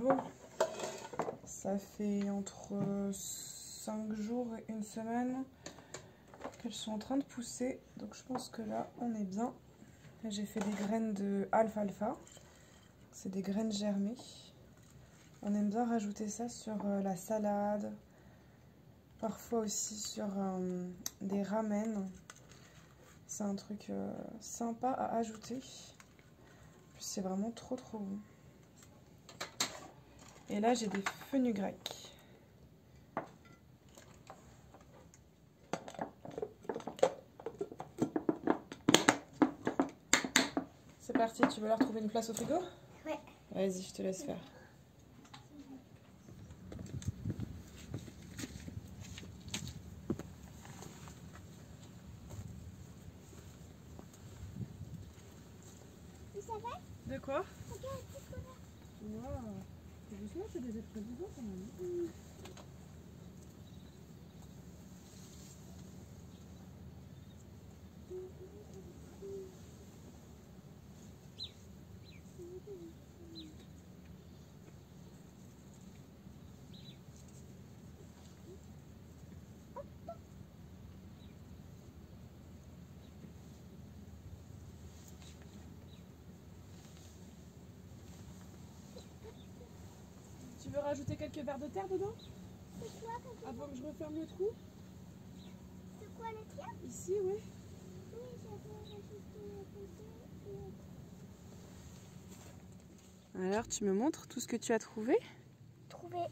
Bon, ça fait entre 5 jours et une semaine qu'elles sont en train de pousser. Donc je pense que là, on est bien. J'ai fait des graines de alfalfa. C'est des graines germées. On aime bien rajouter ça sur la salade. Parfois aussi sur des ramen. C'est un truc sympa à ajouter. Puis c'est vraiment trop bon. Et là j'ai des fenugrec. C'est parti, tu veux leur trouver une place au frigo? Ouais. Vas-y, je te laisse faire. Ça va? De quoi? Regarde, c'est quoi là? Waouh, doucement, c'est des êtres vivants quand même. Tu veux rajouter quelques verres de terre dedans? C'est quoi Avant que je referme le trou? C'est quoi le tien? Ici, oui. Oui, j'avais rajouté Alors, tu me montres tout ce que tu as trouvé? trouvé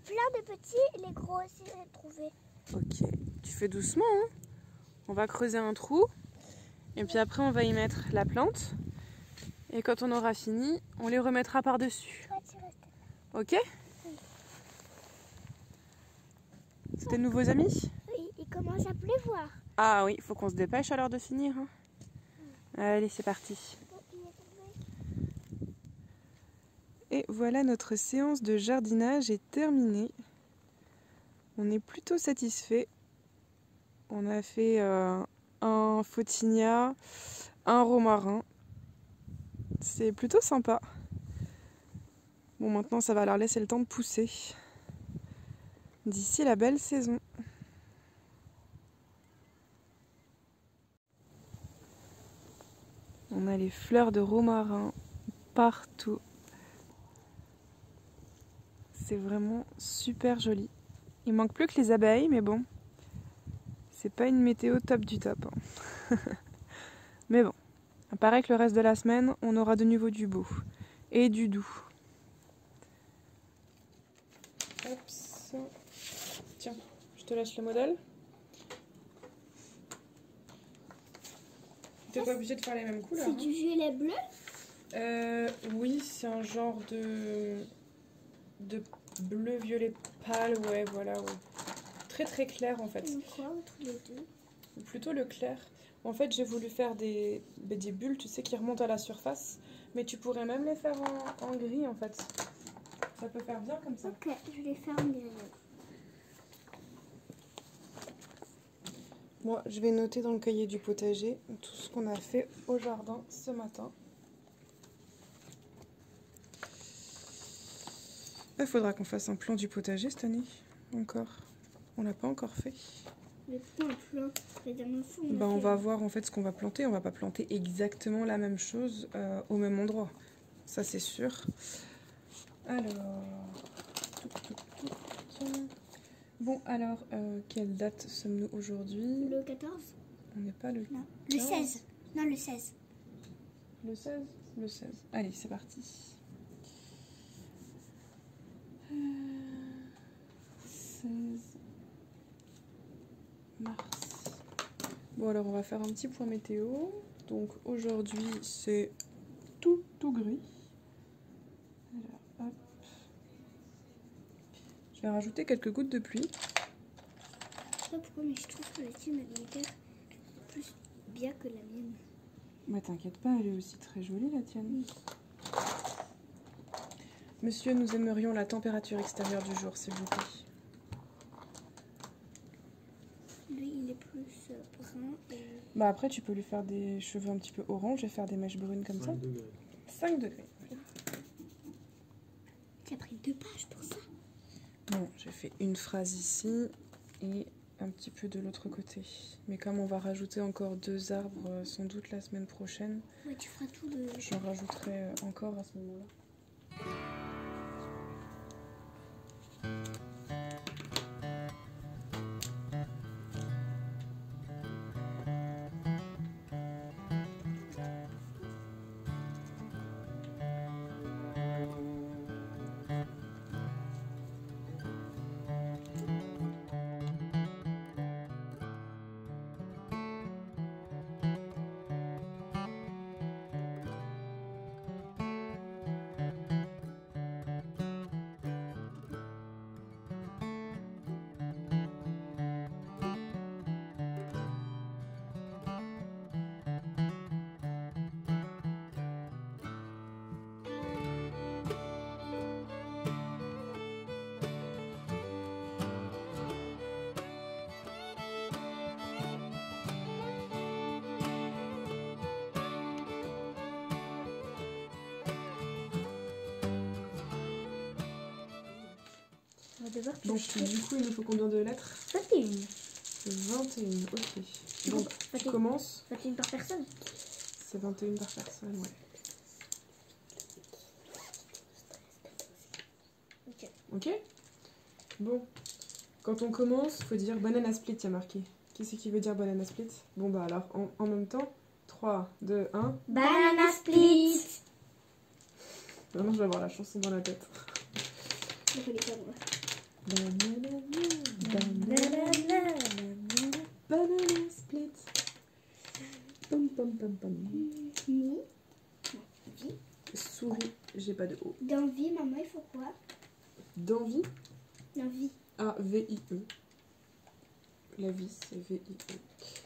plein de petits, les gros aussi j'ai trouvé. Ok, tu fais doucement, hein? On va creuser un trou. Et puis après, on va y mettre la plante. Et quand on aura fini, on les remettra par-dessus. Ok? Oui. C'est tes nouveaux amis? Oui, il commence à pleuvoir. Ah oui, il faut qu'on se dépêche alors de finir. Hein. Allez, c'est parti. Et voilà, notre séance de jardinage est terminée. On est plutôt satisfait. On a fait un photinia, un romarin. C'est plutôt sympa. Bon, maintenant, ça va leur laisser le temps de pousser. D'ici la belle saison. On a les fleurs de romarin partout. C'est vraiment super joli. Il manque plus que les abeilles, mais bon, c'est pas une météo top du top. Hein. Mais bon, il paraît que le reste de la semaine, on aura de nouveau du beau et du doux. Hop. Tiens, je te lâche le modèle. T'es pas obligé de faire les mêmes couleurs. C'est du violet bleu? Oui, c'est un genre de bleu-violet pâle, ouais, voilà, ouais. Très clair en fait. Quoi entre les deux? Plutôt le clair. En fait, j'ai voulu faire des bulles, tu sais, qui remontent à la surface. Mais tu pourrais même les faire en gris en fait. Ça peut faire bien comme ça. Ok, je vais faire en gris. Moi, je vais noter dans le cahier du potager tout ce qu'on a fait au jardin ce matin. Il faudra qu'on fasse un plan du potager cette année. Encore. On l'a pas encore fait. Mais pourquoi un plan? La dernière fois, On va voir en fait ce qu'on va planter. On va pas planter exactement la même chose au même endroit. Ça c'est sûr. Alors. Bon alors, quelle date sommes-nous aujourd'hui? Le 14? On n'est pas le... Non, le 16. Non, le 16. Le 16? Le 16. Allez, c'est parti. 16 mars. Bon alors on va faire un petit point météo. Donc aujourd'hui c'est tout gris. Alors hop. Je vais rajouter quelques gouttes de pluie. Je sais pas pourquoi, mais je trouve que la tienne est plus bien que la mienne. Mais t'inquiète pas, elle est aussi très jolie la tienne. Oui. Monsieur, nous aimerions la température extérieure du jour, s'il vous plaît. Lui, il est plus brun. Et... Bah après, tu peux lui faire des cheveux un petit peu orange et faire des mèches brunes comme 5 ça. degrés. 5 degrés. Tu as pris 2 pages pour ça? Non, j'ai fait une phrase ici et un petit peu de l'autre côté. Mais comme on va rajouter encore 2 arbres sans doute la semaine prochaine, ouais, tu feras tout de... j'en rajouterai encore à ce moment-là. Donc du coup il nous faut combien de lettres? 21. 21, ok. Donc tu 21. commences. 21 par personne. C'est 21 par personne, ouais. Ok. Ok. Bon, quand on commence, faut dire banana split, il y a marqué. Qui c'est qui veut dire banana split? Bon bah alors, en même temps, 3, 2, 1. Banana split. Maintenant je vais avoir la chanson dans la tête. Je connais pas moi. Banana, banana, banana split. Pom pom pom pom. Vie. Souris, j'ai pas de O. Dans vie, maman, il faut quoi? D'envie. Dans vie. Ah, V-I-E. La vie, c'est V-I-E.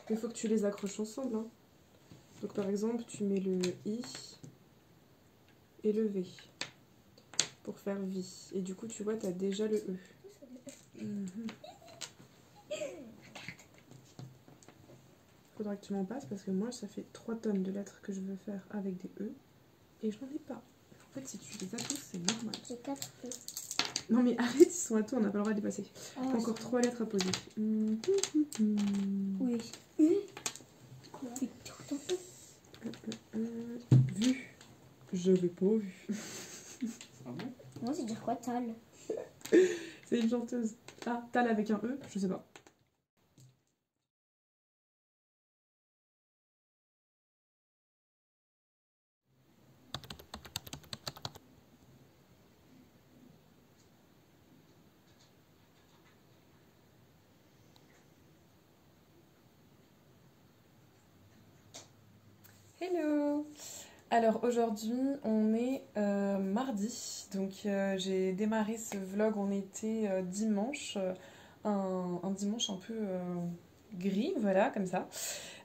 Mais il faut que tu les accroches ensemble. Hein. Donc par exemple, tu mets le I et le V pour faire vie. Et du coup, tu vois, tu as déjà le E. Faudra que tu m'en passes parce que moi, ça fait 3 tonnes de lettres que je veux faire avec des E et je n'en ai pas. En fait, si tu les as tous, c'est normal. J'ai 4 E. Non mais arrête, ils sont à toi, on n'a pas le droit de les passer. Ah, Encore 3 lettres à poser. Oui. Quoi? Vu. Je l'ai pas vu. Ah bon? Moi, c'est dire quoi, Tal? C'est une chanteuse. Ah, Tal avec un E, je sais pas. Hello! Alors aujourd'hui on est mardi, donc j'ai démarré ce vlog, on était dimanche, un dimanche un peu gris, voilà, comme ça.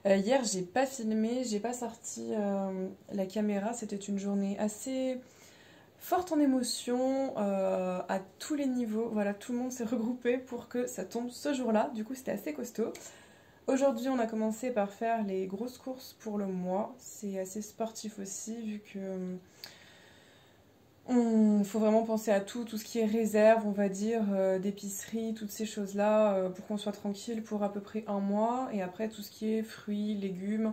Hier j'ai pas filmé, j'ai pas sorti la caméra, c'était une journée assez forte en émotions, à tous les niveaux, voilà, tout le monde s'est regroupé pour que ça tombe ce jour-là, du coup c'était assez costaud. Aujourd'hui, on a commencé par faire les grosses courses pour le mois. C'est assez sportif aussi, vu que faut vraiment penser à tout ce qui est réserve, on va dire, d'épicerie, toutes ces choses-là, pour qu'on soit tranquille pour à peu près un mois. Et après, tout ce qui est fruits, légumes,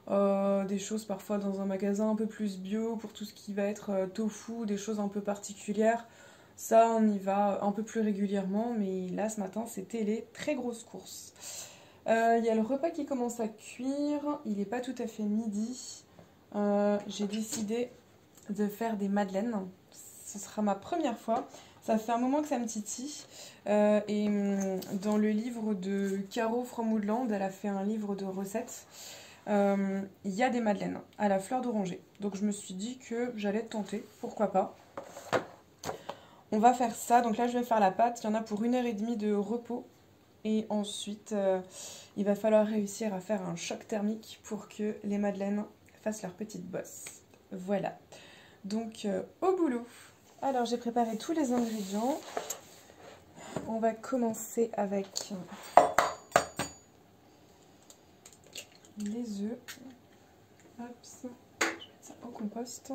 des choses parfois dans un magasin un peu plus bio, pour tout ce qui va être tofu, des choses un peu particulières. Ça, on y va un peu plus régulièrement, mais là, ce matin, c'était les très grosses courses. Il y a le repas qui commence à cuire, il n'est pas tout à fait midi. J'ai décidé de faire des madeleines. Ce sera ma première fois. Ça fait un moment que ça me titille. Et dans le livre de Caro from Woodland, elle a fait un livre de recettes. Il y a des madeleines à la fleur d'oranger. Donc je me suis dit que j'allais tenter, pourquoi pas. On va faire ça. Donc là je vais faire la pâte. Il y en a pour 1h30 de repos. Et ensuite, il va falloir réussir à faire un choc thermique pour que les madeleines fassent leur petite bosse. Voilà. Donc, au boulot. Alors, j'ai préparé tous les ingrédients. On va commencer avec les œufs. Hop, je vais mettre ça au compost.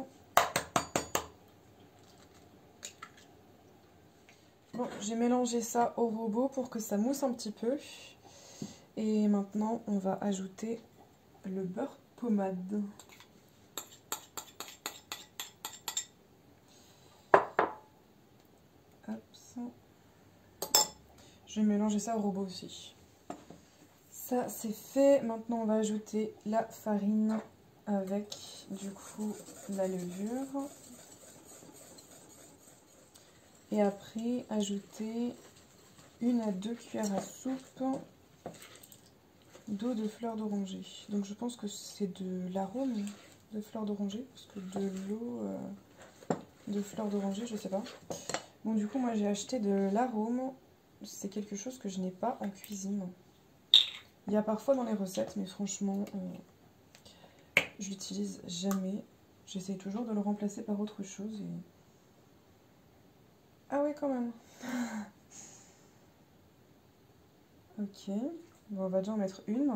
Bon, j'ai mélangé ça au robot pour que ça mousse un petit peu. Et maintenant, on va ajouter le beurre pommade. Hop, ça. Je vais mélanger ça au robot aussi. Ça, c'est fait. Maintenant, on va ajouter la farine avec, du coup, la levure. Et après, ajouter 1 à 2 cuillères à soupe d'eau de fleur d'oranger. Donc je pense que c'est de l'arôme de fleur d'oranger, parce que de l'eau de fleur d'oranger, je sais pas. Bon, du coup, moi j'ai acheté de l'arôme. C'est quelque chose que je n'ai pas en cuisine. Il y a parfois dans les recettes, mais franchement, je l'utilise jamais. J'essaye toujours de le remplacer par autre chose. Et... ah oui, quand même. Ok. Bon, on va déjà en mettre une.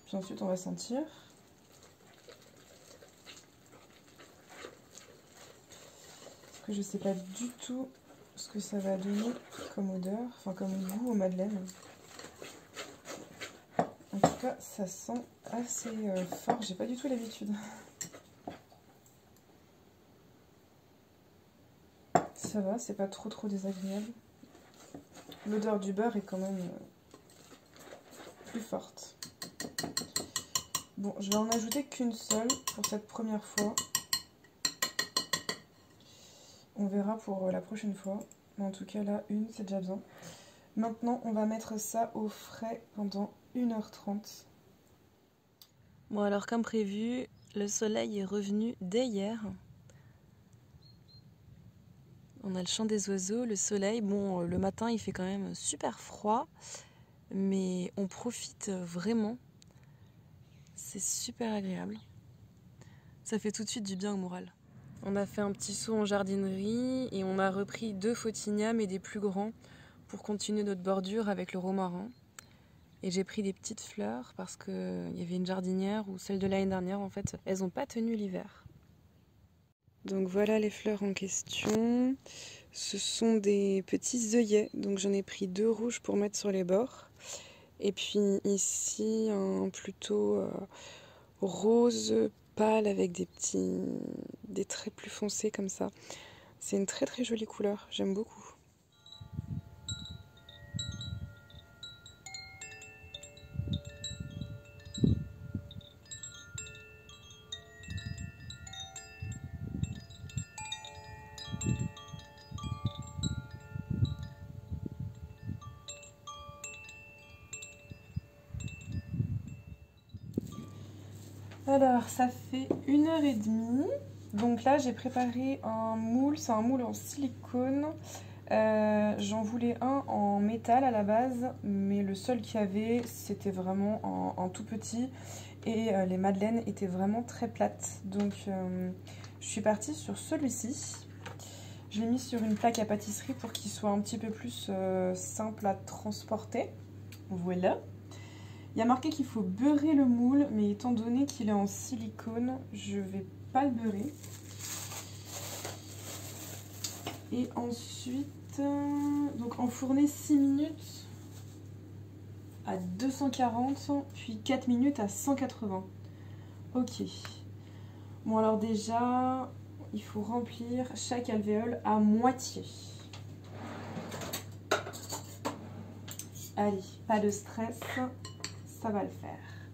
Puis ensuite, on va sentir. Parce que je sais pas du tout ce que ça va donner comme odeur, enfin comme goût aux madeleines. En tout cas, ça sent assez fort. J'ai pas du tout l'habitude. Ça va, c'est pas trop désagréable. L'odeur du beurre est quand même plus forte. Bon, je vais en ajouter qu'une seule pour cette première fois. On verra pour la prochaine fois. Mais en tout cas, là, une, c'est déjà bien. Maintenant, on va mettre ça au frais pendant 1h30. Bon, alors comme prévu, le soleil est revenu dès hier. On a le chant des oiseaux, le soleil. Bon, le matin, il fait quand même super froid, mais on profite vraiment. C'est super agréable. Ça fait tout de suite du bien au moral. On a fait un petit saut en jardinerie et on a repris 2 photinia, mais des plus grands, pour continuer notre bordure avec le romarin. Et j'ai pris des petites fleurs parce qu'il y avait une jardinière ou celle de l'année dernière, en fait, elles n'ont pas tenu l'hiver. Donc voilà les fleurs en question. Ce sont des petits œillets, donc j'en ai pris 2 rouges pour mettre sur les bords. Et puis ici, un plutôt rose pâle avec des traits plus foncés comme ça. C'est une très jolie couleur, j'aime beaucoup. Alors, ça fait 1h30. Donc là, j'ai préparé un moule. C'est un moule en silicone. J'en voulais un en métal à la base, mais le seul qu'il y avait, c'était vraiment en tout petit. Et les madeleines étaient vraiment très plates. Donc, je suis partie sur celui-ci. Je l'ai mis sur une plaque à pâtisserie pour qu'il soit un petit peu plus simple à transporter. Voilà. Il y a marqué qu'il faut beurrer le moule, mais étant donné qu'il est en silicone, je ne vais pas le beurrer. Et ensuite, donc enfourner 6 minutes à 240, puis 4 minutes à 180. Ok. Bon, alors déjà, il faut remplir chaque alvéole à moitié. Allez, pas de stress. Ça va le faire.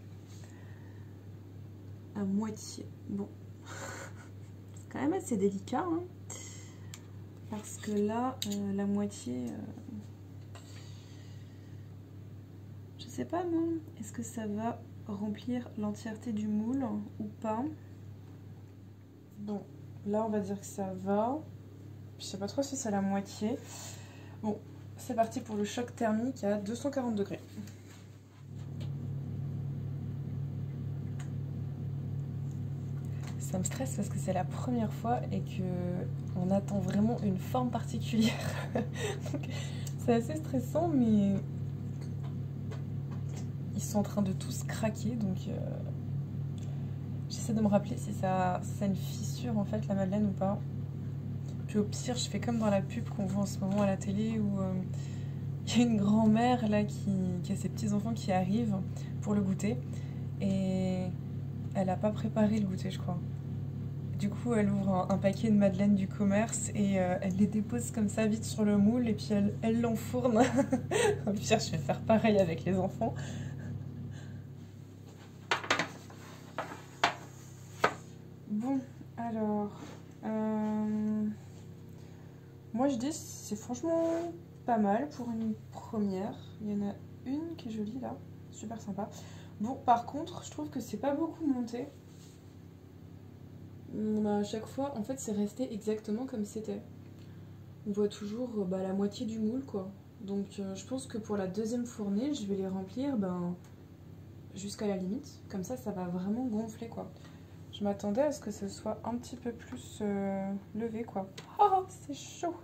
À moitié. Bon. C'est quand même assez délicat. Hein, parce que là, la moitié... je sais pas moi. Est-ce que ça va remplir l'entièreté du moule ou pas? Bon, là on va dire que ça va. Je sais pas trop si c'est la moitié. Bon, c'est parti pour le choc thermique à 240 degrés. Ça me stresse parce que c'est la première fois et qu'on attend vraiment une forme particulière. C'est assez stressant, mais ils sont en train de tous craquer, donc j'essaie de me rappeler si ça a une fissure en fait la madeleine ou pas. Puis Puis au pire, je fais comme dans la pub qu'on voit en ce moment à la télé où il y a une grand-mère là qui a ses petits-enfants qui arrivent pour le goûter. Et elle n'a pas préparé le goûter, je crois. Du coup, elle ouvre un paquet de madeleines du commerce et elle les dépose comme ça vite sur le moule et puis elle l'enfourne. Au pire, je vais faire pareil avec les enfants. Bon, alors... moi, je dis c'est franchement pas mal pour une première. Il y en a une qui est jolie là, super sympa. Bon, par contre, je trouve que c'est pas beaucoup monté. À chaque fois, en fait, c'est resté exactement comme c'était. On voit toujours la moitié du moule, quoi. Donc, je pense que pour la deuxième fournée, je vais les remplir jusqu'à la limite. Comme ça va vraiment gonfler, quoi. Je m'attendais à ce que ce soit un petit peu plus levé, quoi. Oh, c'est chaud!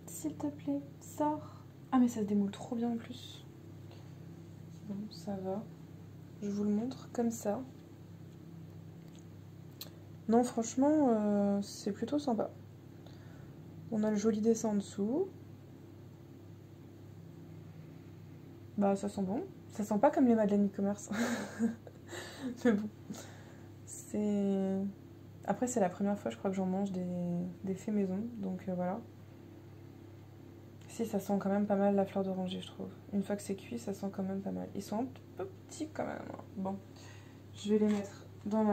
S'il te plaît, sors! Ah, mais ça se démoule trop bien en plus. Bon, ça va. Je vous le montre comme ça. Non, franchement, c'est plutôt sympa. On a le joli dessin en dessous. Bah, ça sent bon. Ça sent pas comme les madeleines e-commerce. Mais bon. C'est... Après, c'est la première fois, je crois, que j'en mange des faits maison. Donc, voilà. Si, ça sent quand même pas mal la fleur d'oranger, je trouve. Une fois que c'est cuit, ça sent quand même pas mal. Ils sont un peu petits quand même. Bon. Je vais les mettre dans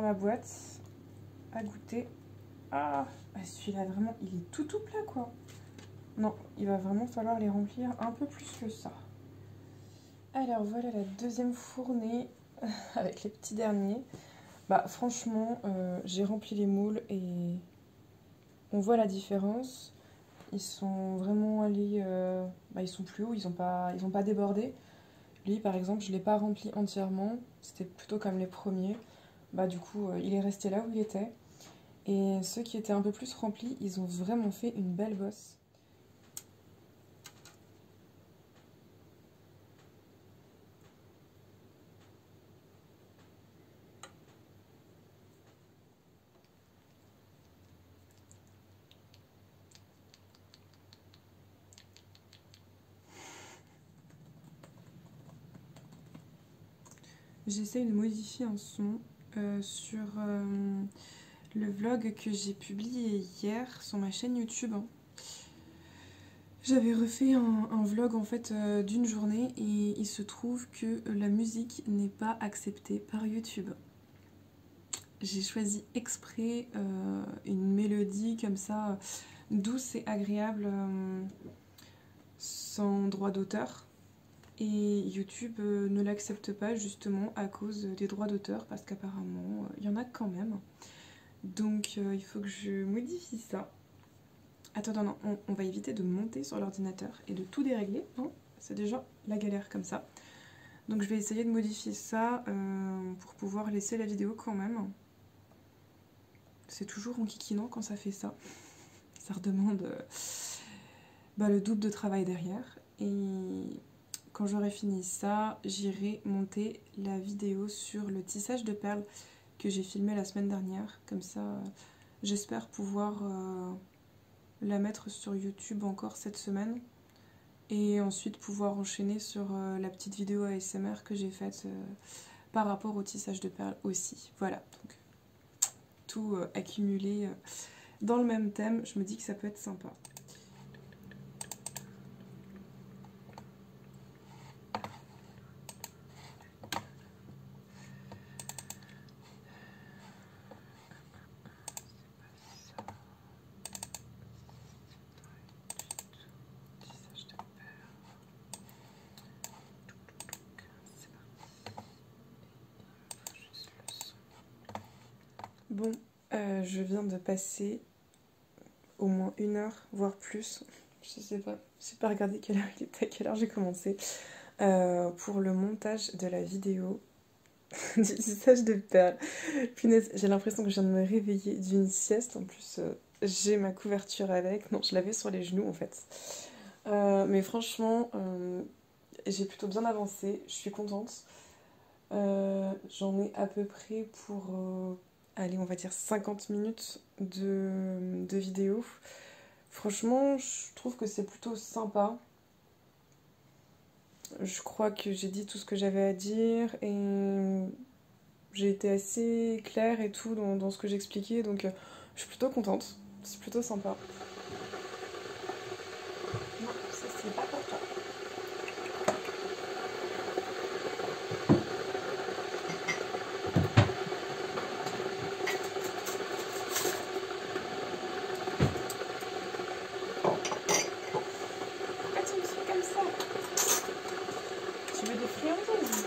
la boîte à goûter. Ah, celui-là vraiment, il est tout plat quoi. Non, il va vraiment falloir les remplir un peu plus que ça. Alors voilà la deuxième fournée avec les petits derniers. Bah franchement, j'ai rempli les moules et on voit la différence. Ils sont vraiment allés, ils sont plus hauts, ils ont pas débordé. Lui par exemple, je l'ai pas rempli entièrement. C'était plutôt comme les premiers. Bah du coup, il est resté là où il était. Et ceux qui étaient un peu plus remplis, ils ont vraiment fait une belle bosse. J'essaie de modifier un son sur le vlog que j'ai publié hier sur ma chaîne YouTube. J'avais refait un vlog en fait d'une journée et il se trouve que la musique n'est pas acceptée par YouTube. J'ai choisi exprès une mélodie comme ça, douce et agréable, sans droit d'auteur. Et YouTube ne l'accepte pas justement à cause des droits d'auteur parce qu'apparemment il y en a quand même. Donc il faut que je modifie ça. Attends, non, on va éviter de monter sur l'ordinateur et de tout dérégler. Hein, c'est déjà la galère comme ça. Donc je vais essayer de modifier ça pour pouvoir laisser la vidéo quand même. C'est toujours enquiquinant quand ça fait ça. Ça redemande le double de travail derrière. Et quand j'aurai fini ça, j'irai monter la vidéo sur le tissage de perles que j'ai filmé la semaine dernière. Comme ça, j'espère pouvoir la mettre sur YouTube encore cette semaine. Et ensuite pouvoir enchaîner sur la petite vidéo ASMR que j'ai faite par rapport au tissage de perles aussi. Voilà, donc tout accumulé dans le même thème, je me dis que ça peut être sympa. Bon, je viens de passer au moins 1 heure, voire plus. Je sais pas, j'ai pas regardé quelle heure il était, à quelle heure j'ai commencé. Pour le montage de la vidéo du tissage de perles. Punaise, j'ai l'impression que je viens de me réveiller d'une sieste. En plus, j'ai ma couverture avec. Non, je l'avais sur les genoux en fait. Mais franchement, j'ai plutôt bien avancé. Je suis contente. J'en ai à peu près pour allez, on va dire 50 minutes de vidéo. Franchement, je trouve que c'est plutôt sympa. Je crois que j'ai dit tout ce que j'avais à dire et j'ai été assez claire et tout dans ce que j'expliquais, donc je suis plutôt contente. C'est plutôt sympa. Non, ça c'est pas pour toi. Pourquoi tu me suis comme ça? Tu veux des friandises?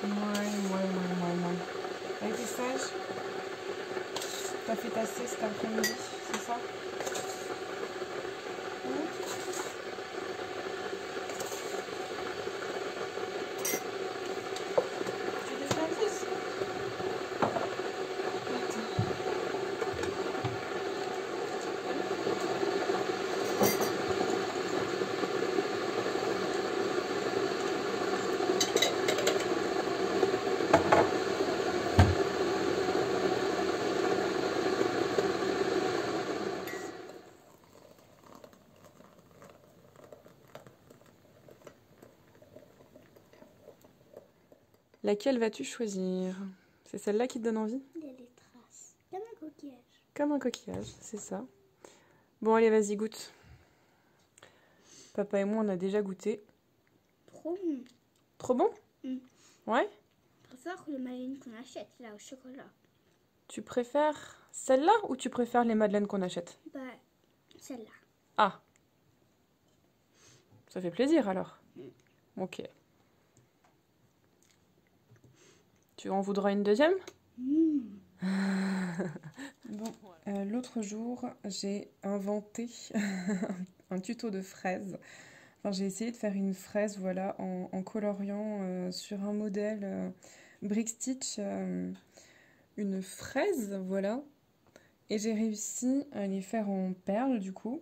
Ouais. Elle était sage. T'as fait ta sieste cet après-midi, c'est ça? Tu veux des friandises? Laquelle vas-tu choisir? C'est celle-là qui te donne envie? Il y a des traces. Comme un coquillage. Comme un coquillage, c'est ça. Bon, allez, vas-y, goûte. Papa et moi, on a déjà goûté. Trop bon. Trop bon? Mm. Ouais? Je préfère le madeleine qu'on achète là au chocolat. Tu préfères celle-là ou tu préfères les madeleines qu'on achète? Bah, celle-là. Ah. Ça fait plaisir alors. Ok. Tu en voudras une deuxième? Bon, l'autre jour, j'ai inventé un tuto de fraises. Enfin, j'ai essayé de faire une fraise, voilà, en coloriant sur un modèle Brick Stitch, une fraise, voilà. Et j'ai réussi à les faire en perles, du coup.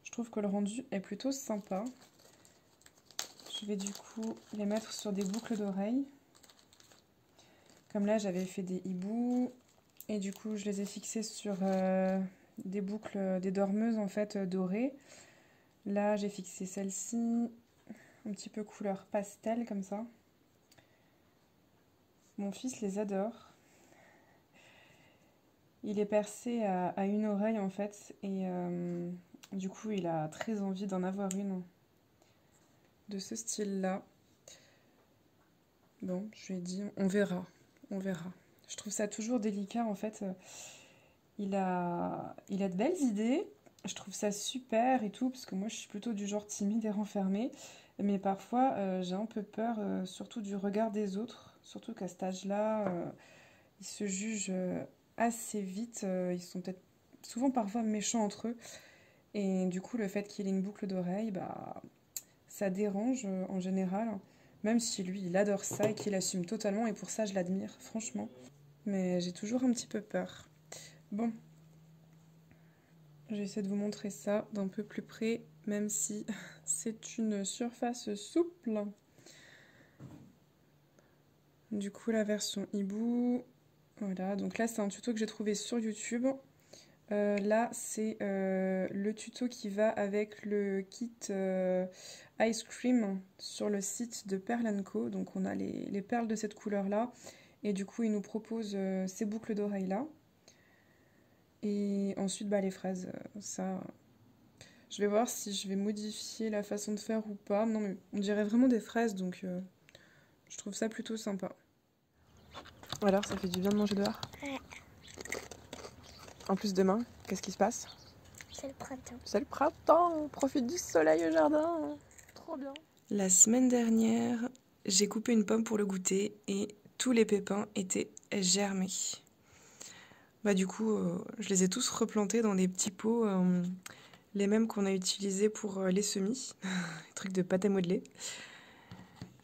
Je trouve que le rendu est plutôt sympa. Je vais du coup les mettre sur des boucles d'oreilles. Comme là, j'avais fait des hiboux. Et du coup, je les ai fixés sur des boucles, des dormeuses en fait dorées. Là, j'ai fixé celle-ci, un petit peu couleur pastel comme ça. Mon fils les adore. Il est percé à une oreille en fait. Et du coup, il a très envie d'en avoir une de ce style-là. Bon, je lui ai dit, on verra. Je trouve ça toujours délicat en fait. Il a de belles idées. Je trouve ça super et tout, parce que moi je suis plutôt du genre timide et renfermée. Mais parfois j'ai un peu peur, surtout du regard des autres. Surtout qu'à cet âge-là, ils se jugent assez vite. Ils sont peut-être souvent parfois méchants entre eux. Et du coup, le fait qu'il ait une boucle d'oreille, bah, ça dérange en général. Même si lui, il adore ça et qu'il assume totalement. Et pour ça, je l'admire, franchement. Mais j'ai toujours un petit peu peur. Bon. J'essaie de vous montrer ça d'un peu plus près, même si c'est une surface souple. Du coup, la version hibou. Voilà, donc là, c'est un tuto que j'ai trouvé sur YouTube. Là, c'est le tuto qui va avec le kit Ice Cream sur le site de Pearl & Co. Donc, on a les perles de cette couleur-là. Et du coup, ils nous proposent ces boucles d'oreilles-là. Et ensuite, bah, les fraises, ça... Je vais voir si je vais modifier la façon de faire ou pas. Non, mais on dirait vraiment des fraises, donc je trouve ça plutôt sympa. Alors, ça fait du bien de manger dehors? Ouais. En plus, demain, qu'est-ce qui se passe? C'est le printemps. C'est le printemps, on profite du soleil au jardin. Trop bien. La semaine dernière, j'ai coupé une pomme pour le goûter et tous les pépins étaient germés. Bah du coup, je les ai tous replantés dans des petits pots, les mêmes qu'on a utilisés pour les semis, les trucs de pâte à modeler.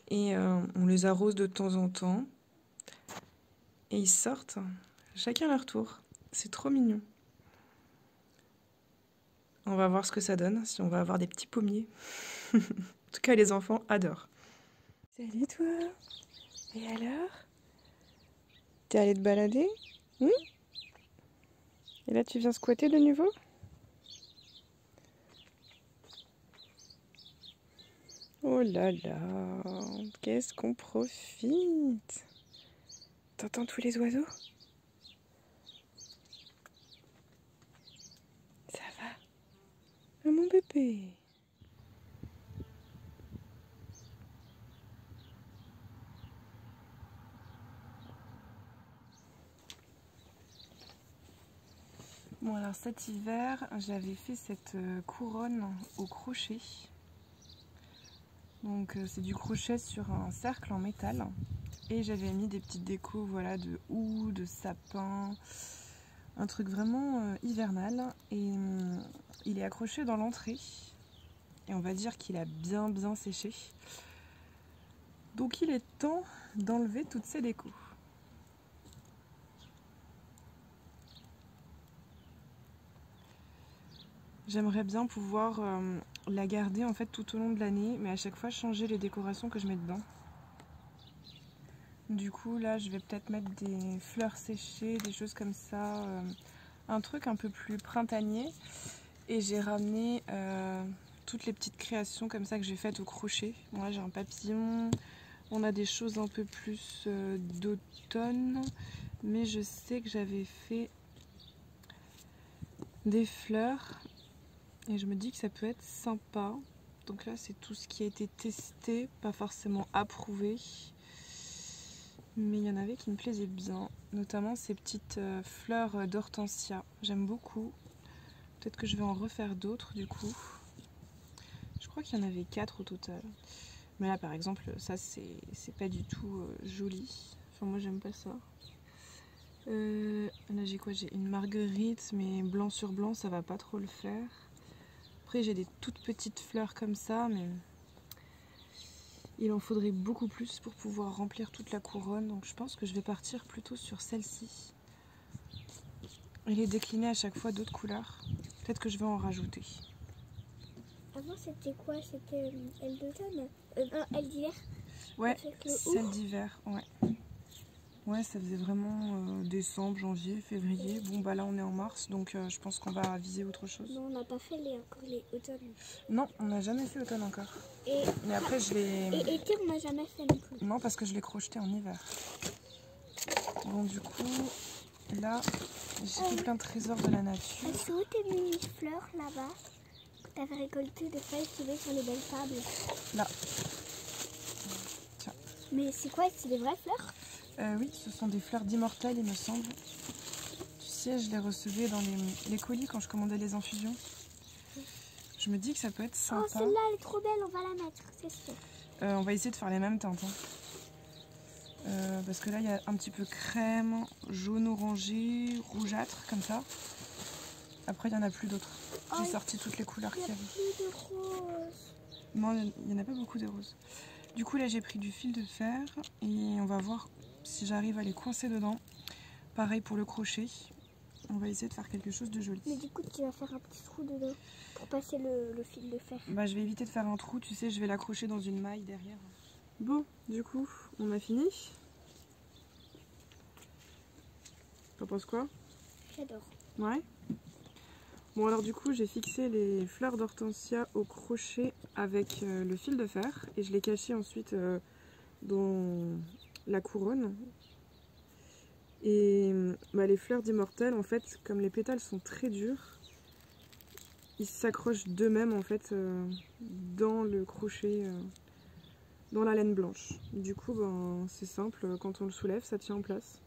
Et on les arrose de temps en temps. Et ils sortent, chacun leur tour. C'est trop mignon. On va voir ce que ça donne, si on va avoir des petits pommiers. En tout cas, les enfants adorent. Salut toi. Et alors? T'es allé te balader? Et là, tu viens squatter de nouveau? Oh là là, qu'est-ce qu'on profite! T'entends tous les oiseaux? Ça va? Oh, mon bébé! Bon, alors cet hiver, j'avais fait cette couronne au crochet. Donc c'est du crochet sur un cercle en métal. Et j'avais mis des petites décos, voilà, de houx, de sapin, un truc vraiment hivernal. Et il est accroché dans l'entrée. Et on va dire qu'il a bien séché. Donc il est temps d'enlever toutes ces décos. J'aimerais bien pouvoir la garder en fait tout au long de l'année, mais à chaque fois changer les décorations que je mets dedans. Du coup là je vais peut-être mettre des fleurs séchées, des choses comme ça, un truc un peu plus printanier. Et j'ai ramené toutes les petites créations comme ça que j'ai faites au crochet. Bon, là j'ai un papillon, on a des choses un peu plus d'automne, mais je sais que j'avais fait des fleurs. Et je me dis que ça peut être sympa. Donc là, c'est tout ce qui a été testé, pas forcément approuvé. Mais il y en avait qui me plaisaient bien. Notamment ces petites fleurs d'hortensia. J'aime beaucoup. Peut-être que je vais en refaire d'autres du coup. Je crois qu'il y en avait 4 au total. Mais là, par exemple, ça, c'est pas du tout joli. Enfin, moi, j'aime pas ça. Là, j'ai quoi? J'ai une marguerite, mais blanc sur blanc, ça va pas trop le faire. Après j'ai des toutes petites fleurs comme ça, mais il en faudrait beaucoup plus pour pouvoir remplir toute la couronne. Donc je pense que je vais partir plutôt sur celle-ci. Et les décliner à chaque fois d'autres couleurs. Peut-être que je vais en rajouter. Avant c'était quoi? C'était elle d'automne? Elle d'hiver? Ouais, celle d'hiver, ouais. Ouais, ça faisait vraiment décembre, janvier, février. Bon, bah là, on est en mars, donc je pense qu'on va viser autre chose. Non, on n'a pas fait encore les automnes. Non, on n'a jamais fait automne encore. Mais après, je l'ai... Et été, on n'a jamais fait non plus. Non, parce que je l'ai crocheté en hiver. Bon, du coup, là, j'ai tout plein de trésors de la nature. C'est où tes mini-fleurs, là-bas? Que tu avais récolté des feuilles trouvées sur les belles tables. Là. Tiens. Mais c'est quoi? C'est des vraies fleurs? Oui, ce sont des fleurs d'immortel, il me semble. Tu sais, je les recevais dans les colis quand je commandais les infusions. Je me dis que ça peut être sympa. Oh, celle-là, elle est trop belle, on va la mettre, c'est sûr. On va essayer de faire les mêmes teintes. Hein. Parce que là, il y a un petit peu crème, jaune orangé, rougeâtre, comme ça. Après, il n'y en a plus d'autres. J'ai sorti toutes les couleurs qu'il y avait. Il n'y a plus de roses. Non, il n'y en a pas beaucoup de roses. Du coup, là, j'ai pris du fil de fer et on va voir si j'arrive à les coincer dedans. Pareil pour le crochet. On va essayer de faire quelque chose de joli. Mais du coup, tu vas faire un petit trou dedans pour passer le fil de fer. Bah, je vais éviter de faire un trou, tu sais, je vais l'accrocher dans une maille derrière. Bon, du coup, on a fini. T'en penses quoi? J'adore. Ouais. Bon, alors du coup, j'ai fixé les fleurs d'hortensia au crochet avec le fil de fer. Et je les cachais ensuite dans la couronne. Et bah, les fleurs d'immortel, en fait, comme les pétales sont très durs, ils s'accrochent d'eux-mêmes en fait dans le crochet, dans la laine blanche. Du coup, ben, c'est simple, quand on le soulève, ça tient en place.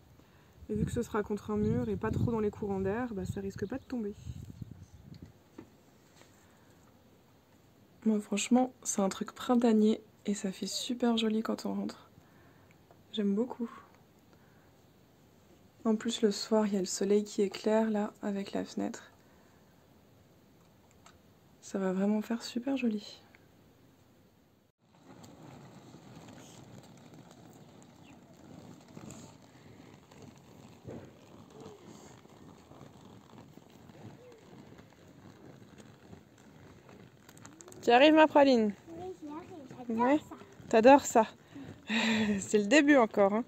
Et vu que ce sera contre un mur et pas trop dans les courants d'air, bah, ça risque pas de tomber. Moi, franchement, c'est un truc printanier et ça fait super joli quand on rentre. J'aime beaucoup. En plus, le soir, il y a le soleil qui éclaire là, avec la fenêtre. Ça va vraiment faire super joli. Tu arrives, ma praline? Oui, j'y arrive. Ouais. T'adores ça. C'est le début encore. Hein.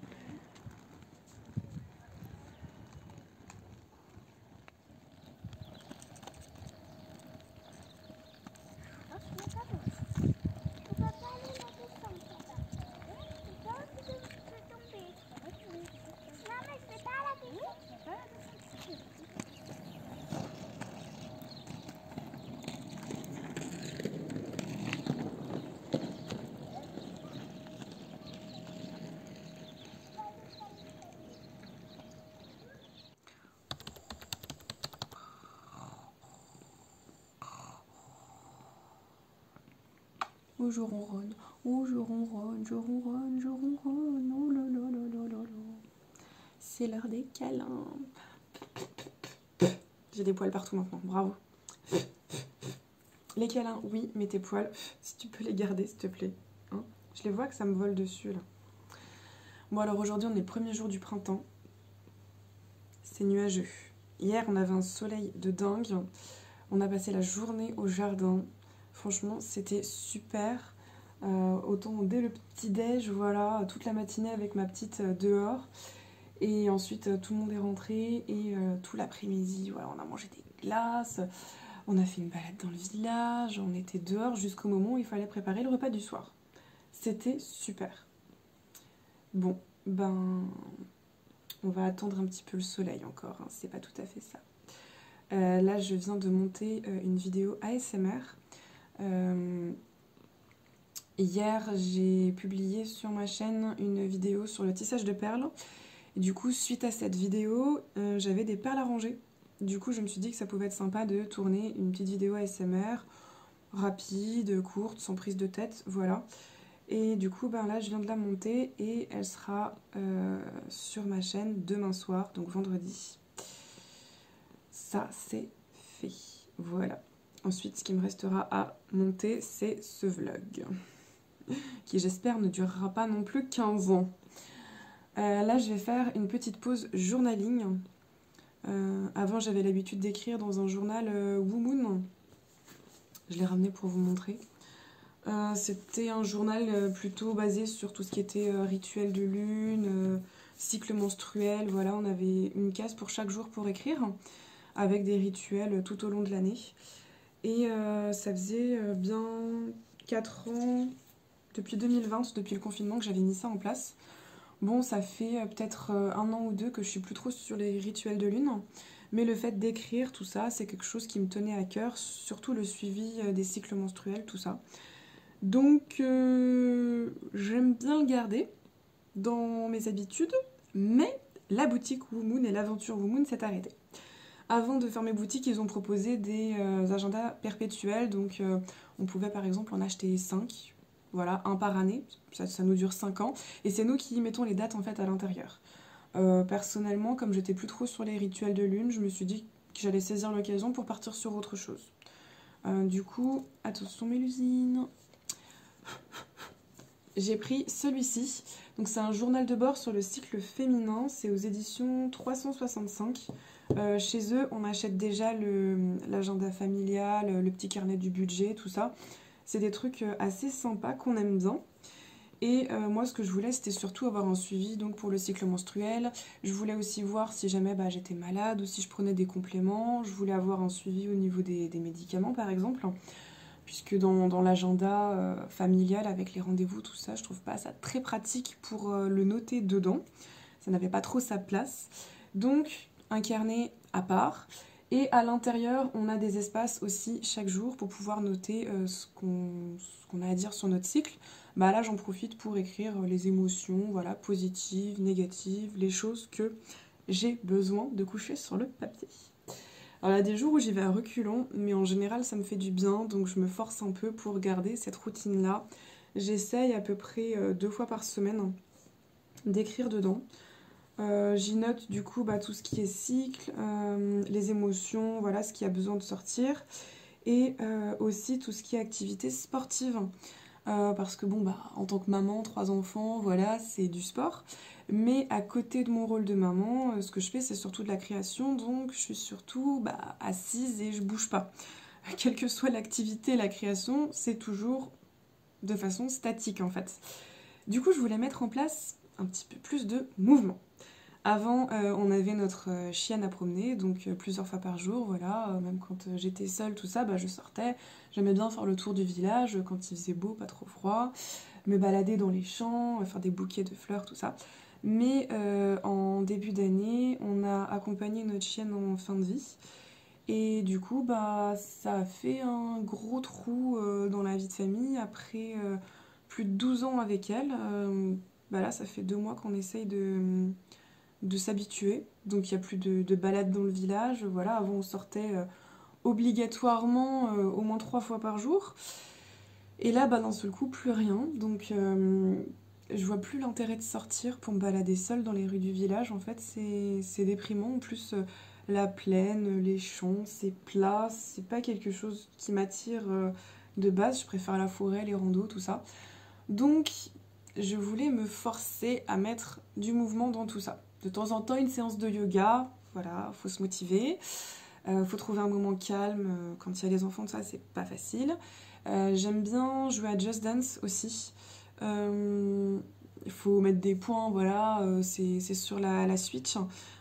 Oh, je ronronne, oh, je ronronne, je ronronne, je ronronne, oh là là là là là là. C'est l'heure des câlins. J'ai des poils partout maintenant, bravo. Les câlins, oui, mais tes poils, si tu peux les garder, s'il te plaît. Hein, je les vois que ça me vole dessus, là. Bon, alors aujourd'hui, on est le premier jour du printemps. C'est nuageux. Hier, on avait un soleil de dingue. On a passé la journée au jardin. Franchement, c'était super. Autant dès le petit-déj, voilà, toute la matinée avec ma petite dehors. Et ensuite, tout le monde est rentré. Et tout l'après-midi, voilà, on a mangé des glaces. On a fait une balade dans le village. On était dehors jusqu'au moment où il fallait préparer le repas du soir. C'était super. Bon, ben... on va attendre un petit peu le soleil encore, hein, c'est pas tout à fait ça. Là, je viens de monter une vidéo ASMR. Hier, j'ai publié sur ma chaîne une vidéo sur le tissage de perles. Et du coup, suite à cette vidéo, j'avais des perles à ranger. Du coup, je me suis dit que ça pouvait être sympa de tourner une petite vidéo ASMR, rapide, courte, sans prise de tête, voilà. Et du coup, ben là, je viens de la monter et elle sera sur ma chaîne demain soir, donc vendredi. Ça, c'est fait. Voilà. Ensuite, ce qui me restera à monter, c'est ce vlog, qui j'espère ne durera pas non plus 15 ans. Là, je vais faire une petite pause journaling. Avant, j'avais l'habitude d'écrire dans un journal Woomoon. Je l'ai ramené pour vous montrer. C'était un journal plutôt basé sur tout ce qui était rituel de lune, cycle menstruel. Voilà, on avait une case pour chaque jour pour écrire, avec des rituels tout au long de l'année. Et ça faisait bien 4 ans, depuis 2020, depuis le confinement, que j'avais mis ça en place. Bon, ça fait peut-être 1 an ou 2 que je suis plus trop sur les rituels de lune. Mais le fait d'écrire tout ça, c'est quelque chose qui me tenait à cœur, surtout le suivi des cycles menstruels, tout ça. Donc, j'aime bien le garder dans mes habitudes, mais la boutique Woomoon et l'aventure Woomoon s'est arrêtée. Avant de fermer boutique, ils ont proposé des agendas perpétuels, donc on pouvait par exemple en acheter 5, voilà, un par année, ça nous dure 5 ans, et c'est nous qui mettons les dates en fait à l'intérieur. Personnellement, comme j'étais plus trop sur les rituels de lune, je me suis dit que j'allais saisir l'occasion pour partir sur autre chose. Du coup, attention Mélusine. J'ai pris celui-ci, donc c'est un journal de bord sur le cycle féminin, c'est aux éditions 365. Chez eux, on achète déjà l'agenda familial, le petit carnet du budget, tout ça. C'est des trucs assez sympas qu'on aime bien. Et moi, ce que je voulais, c'était surtout avoir un suivi donc, pour le cycle menstruel. Je voulais aussi voir si jamais j'étais malade ou si je prenais des compléments. Je voulais avoir un suivi au niveau des médicaments, par exemple. Puisque dans l'agenda familial, avec les rendez-vous, tout ça, je trouve pas ça très pratique pour le noter dedans. Ça n'avait pas trop sa place. Donc, un carnet à part. Et à l'intérieur, on a des espaces aussi chaque jour pour pouvoir noter ce qu'on a à dire sur notre cycle. Là, j'en profite pour écrire les émotions, voilà, positives, négatives, les choses que j'ai besoin de coucher sur le papier. Alors, il y a des jours où j'y vais à reculons, mais en général, ça me fait du bien, donc je me force un peu pour garder cette routine-là. J'essaye à peu près 2 fois par semaine d'écrire dedans. J'y note du coup tout ce qui est cycle, les émotions, voilà, ce qui a besoin de sortir, et aussi tout ce qui est activité sportive. Parce que en tant que maman, 3 enfants, voilà, c'est du sport. Mais à côté de mon rôle de maman, ce que je fais, c'est surtout de la création, donc je suis surtout assise et je bouge pas. Quelle que soit l'activité, la création, c'est toujours de façon statique en fait. Du coup, je voulais mettre en place un petit peu plus de mouvement. Avant, on avait notre chienne à promener, donc plusieurs fois par jour, voilà. Même quand j'étais seule, tout ça, je sortais. J'aimais bien faire le tour du village quand il faisait beau, pas trop froid. Me balader dans les champs, faire des bouquets de fleurs, tout ça. Mais en début d'année, on a accompagné notre chienne en fin de vie. Et du coup, ça a fait un gros trou dans la vie de famille. Après plus de 12 ans avec elle, là, ça fait 2 mois qu'on essaye de s'habituer. Donc il n'y a plus de balade dans le village. Voilà, avant on sortait obligatoirement au moins 3 fois par jour. Et là, bah, d'un seul coup, plus rien. Donc, je vois plus l'intérêt de sortir pour me balader seule dans les rues du village. En fait, c'est déprimant. En plus, la plaine, les champs, c'est plat. C'est pas quelque chose qui m'attire de base. Je préfère la forêt, les randos, tout ça. Donc, je voulais me forcer à mettre du mouvement dans tout ça. De temps en temps, une séance de yoga. Voilà, faut se motiver. Faut trouver un moment calme. Quand il y a les enfants, tout ça, c'est pas facile. J'aime bien jouer à Just Dance aussi. Il faut mettre des points, voilà, c'est sur la Switch.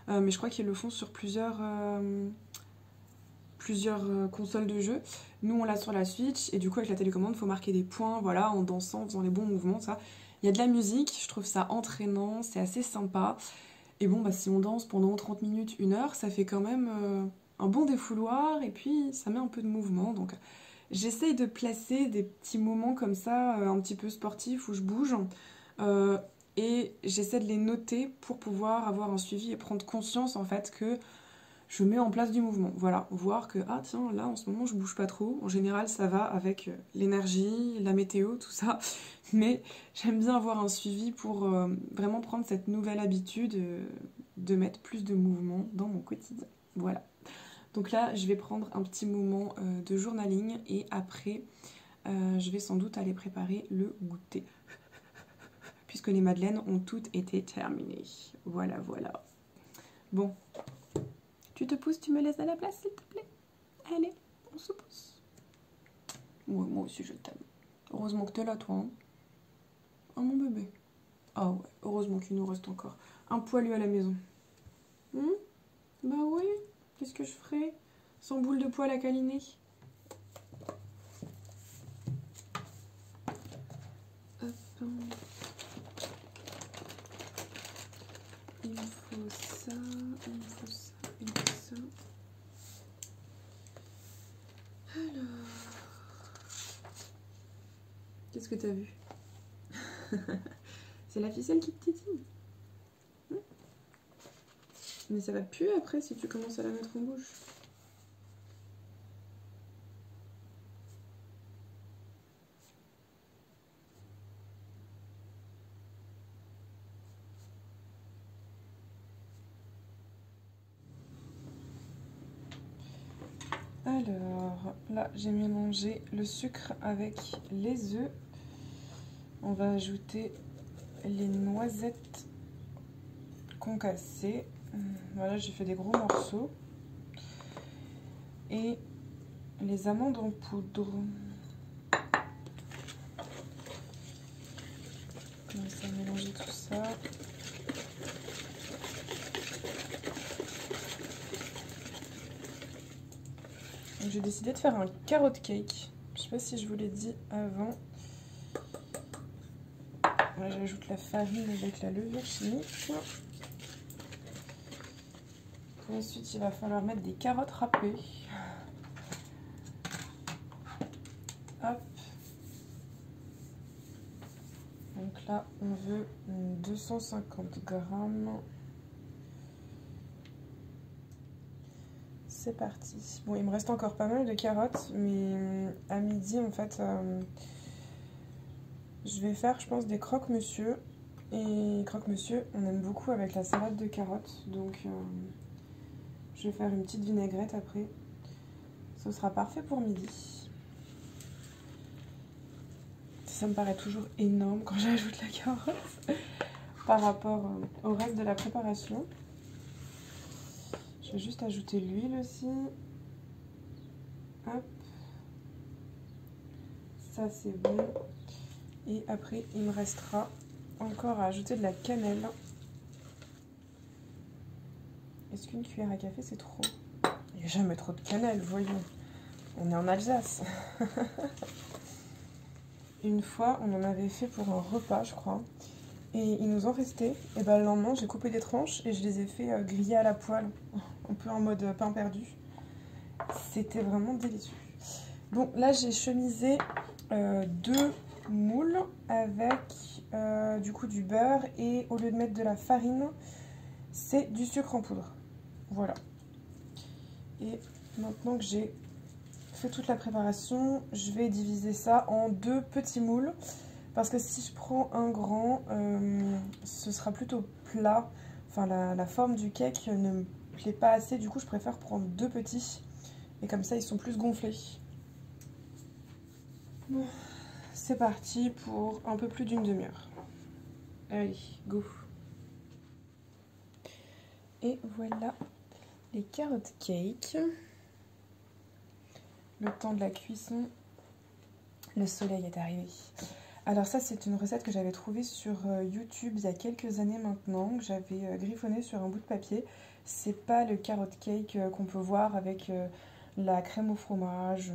Mais je crois qu'ils le font sur plusieurs consoles de jeu. Nous, on l'a sur la Switch. Et du coup, avec la télécommande, il faut marquer des points, voilà, en dansant, en faisant les bons mouvements, ça. Il y a de la musique, je trouve ça entraînant, c'est assez sympa. Et bon, bah, si on danse pendant 30 minutes, 1 heure, ça fait quand même un bon défouloir. Et puis, ça met un peu de mouvement. Donc, j'essaye de placer des petits moments comme ça, un petit peu sportifs, où je bouge. Et j'essaie de les noter pour pouvoir avoir un suivi et prendre conscience, en fait, que je mets en place du mouvement. Voilà, voir que, ah tiens, là, en ce moment, je bouge pas trop. En général, ça va avec l'énergie, la météo, tout ça. Mais j'aime bien avoir un suivi pour vraiment prendre cette nouvelle habitude de mettre plus de mouvement dans mon quotidien. Voilà. Donc là, je vais prendre un petit moment de journaling et après, je vais sans doute aller préparer le goûter. Puisque les madeleines ont toutes été terminées. Voilà, voilà. Bon. Tu te pousses, tu me laisses à la place, s'il te plaît? Allez, on se pousse. Ouais, moi aussi, je t'aime. Heureusement que t'es là, toi. Hein. Oh, mon bébé. Ah ouais, heureusement qu'il nous reste encore un poilu à la maison. Bah oui, qu'est-ce que je ferais sans boule de poil à câliner? Hop. Il me faut ça, il me faut ça, il me faut ça. Alors... Qu'est-ce que t'as vu? C'est la ficelle qui te titille. Mais ça va puer après si tu commences à la mettre en bouche. Alors, là, j'ai mélangé le sucre avec les œufs. On va ajouter les noisettes concassées. Voilà, j'ai fait des gros morceaux. Et les amandes en poudre. Je commence à mélanger tout ça. J'ai décidé de faire un carrot cake. Je sais pas si je vous l'ai dit avant. Là, j'ajoute la farine avec la levure chimique. Ensuite, il va falloir mettre des carottes râpées. Hop. Donc là, on veut 250 grammes. C'est parti. Bon, il me reste encore pas mal de carottes, mais à midi, en fait, je vais faire, je pense, des croque-monsieur. Et croque-monsieur, on aime beaucoup avec la salade de carottes. Donc, je vais faire une petite vinaigrette après. Ce sera parfait pour midi. Ça me paraît toujours énorme quand j'ajoute la carotte par rapport au reste de la préparation. Je vais juste ajouter l'huile aussi. Hop. Ça c'est bon. Et après il me restera encore à ajouter de la cannelle. Est-ce qu'une cuillère à café c'est trop? Il n'y a jamais trop de cannelle, voyons. On est en Alsace. Une fois on en avait fait pour un repas je crois. Et il nous en restait. Et ben le lendemain j'ai coupé des tranches et je les ai fait griller à la poêle. Un peu en mode pain perdu. C'était vraiment délicieux. Bon, là j'ai chemisé 2 moules avec du coup du beurre et au lieu de mettre de la farine, c'est du sucre en poudre. Voilà. Et maintenant que j'ai fait toute la préparation, je vais diviser ça en 2 petits moules. Parce que si je prends un grand, ce sera plutôt plat. Enfin, la forme du cake ne me plaît pas assez. Du coup, je préfère prendre 2 petits. Et comme ça, ils sont plus gonflés. Bon, c'est parti pour un peu plus d'une demi-heure. Allez, go! Et voilà les carottes cake. Le temps de la cuisson, le soleil est arrivé. Alors ça, c'est une recette que j'avais trouvée sur YouTube il y a quelques années maintenant, que j'avais griffonné sur un bout de papier. C'est pas le carrot cake qu'on peut voir avec la crème au fromage,